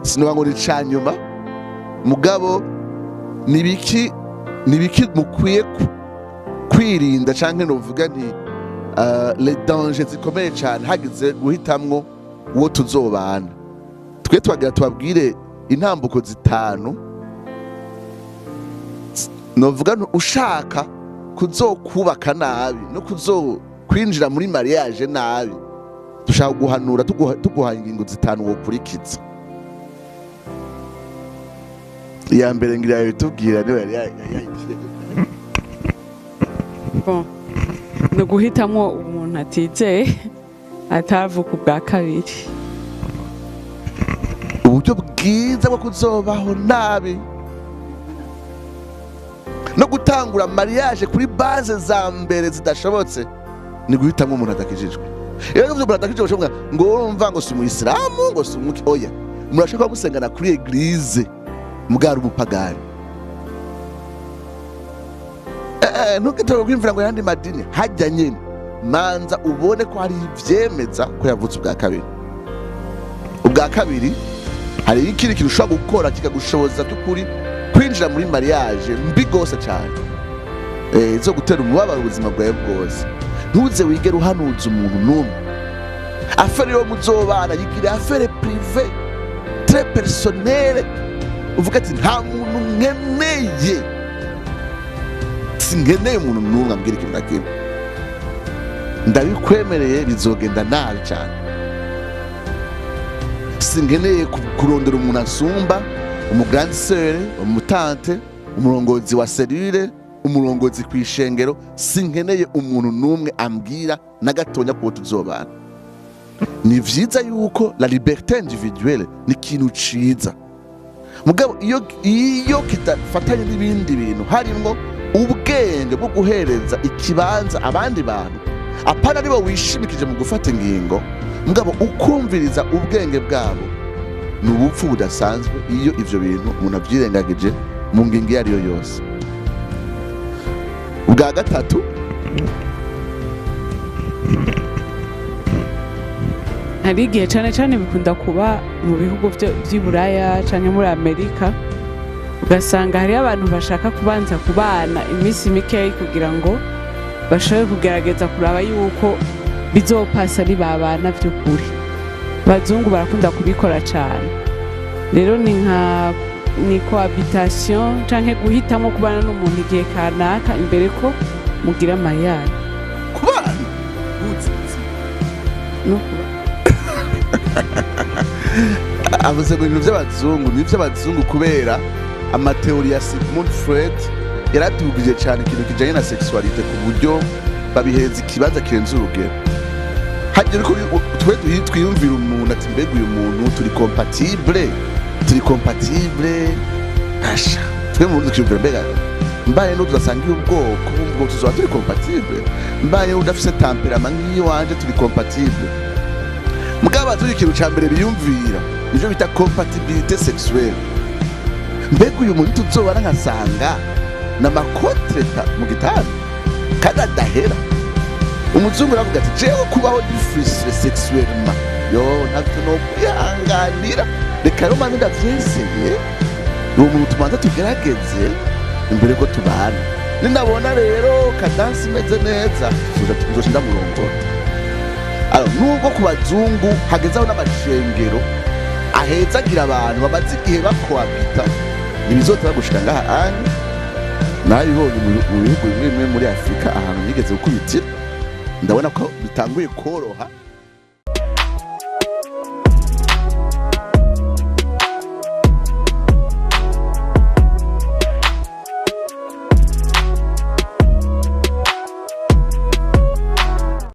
sinuba ngo nicanyuma mugabo nibiki mukwiye kwirinda canke novuga nti les dangers zikomeye cyane hagize guhitamwo uwo tuzobana. Twe twagira tubabwire intambuko zitanu novuga ushaka kuzokubaka nabi no kuzokwinjira muri mariage nabi, dushaka guhanura tuguha ingingo zitanu wokurikiza. iya mbere ngira yitubwira niwe yari bon no guhitamwo umuntu atizeye atavuka ubwa kabiri, uburyo bwiza bwo kuzobaho nabi no gutangura mariage kuri base za mbere zidashobotse ni guhitamwo umuntu adakijijwe. Rero umuntu adakijijwe ngo urumva ngo si umuyisilamu ngo si umuki oya, murashaka gusengana kuri eglise mugari umupagani. Ntukitore kwimvira ngo yandi madini hajya nyine manza ubone ko hari ivyemeza ko yavutse ubwa kabiri. Ubwa kabiri hari ikindi kintu ushobora gukora kikagushoboza tukuri kwinjira muri mariage mbi gose cyane, zo gutera umubabaro ubuzima bwawe bwose. Ntuze wigera uhanuza umuntu numwe. Affaire yo muzobana yigira affaire privée très personnelle, uvuga ati nta muntu nkeneye, singeneye umuntu numwe ambwira ikintu nakimwe, ndabikwemereye bizogenda nabi cyane. Singeneye kurondera umuntu asumba, umugrande sœur, umutante, umurongozi wa cellule, umurongozi kwishengero. Sinkeneye umuntu numwe ambwira na gatonya ko tuzobana. Ni vyiza yuko la liberté individuelle ni kintu ciza, mugabo iyo kitafatanye n'ibindi bintu harimwo ubwenge bwo guhereza ikibanza abandi bantu, apana nibo wishimikije mu gufata ingingo, mugabo ukumviriza ubwenge bwabo, ni ubupfu budasanzwe iyo ivyo bintu umuntu avyirengagije mu ngingo iyo ariyo yose. Ubwa gatatu hari igihe cyane bikunda kuba mu bihugu by'Iburaya cyane muri Amerika, ugasanga hari abantu bashaka kubanza kubana iminsi mikeyi kugira ngo bashobore kugerageza kuraba yuko bizopasa ari babana by'ukuri. Abazungu barakunda kubikora cyane. Rero ni cohabitation canke guhitamo kubana n'umuntu igihe kanaka imbere ko mugira mariage. Kubana no avuze ngo ibintu by'abazungu ni by'abazungu kubera amateori ya Sigmund Freud yaratubwije cyane ikintu kijanye na sexualité ku buryo babihereza ikibanza kirenze urugero. Hagira ko twe twiyumvira umuntu ati mbega uyu muntu turi compatible asha twe mu twiyumvira mbega mbaye no tuzasangiye ubwoko ubwo tuzoba turi compatible, mbaye udafise temperament nk'iyo wanje turi compatible. Mugaba turi ikintu cya mbere biyumvira nivyo bita compatibilité sexuelle. Mbega uyu muntu tuzobana nkasanga na makontreta mu gitanda kandi adahera. Umuzungu aravuga ati jewe kubaho difference sexuellement yo ntabwo no kwihanganira, reka rero manu ndavyeseye uwo muntu tumanza tugerageze imbere ko tubana. Ninabona rero kadansi imeze neza tuzoshinda murongora. Nubwo ku bazungu hagezaho n'amashengero ahezagira abantu bamaze igihe bakohabita, ntibizotera gushika ngaha anye nabibonye mu bihugu bimwe muri Afurika ahantu nigeze gukubitira, ndabona ko bitanguye koroha.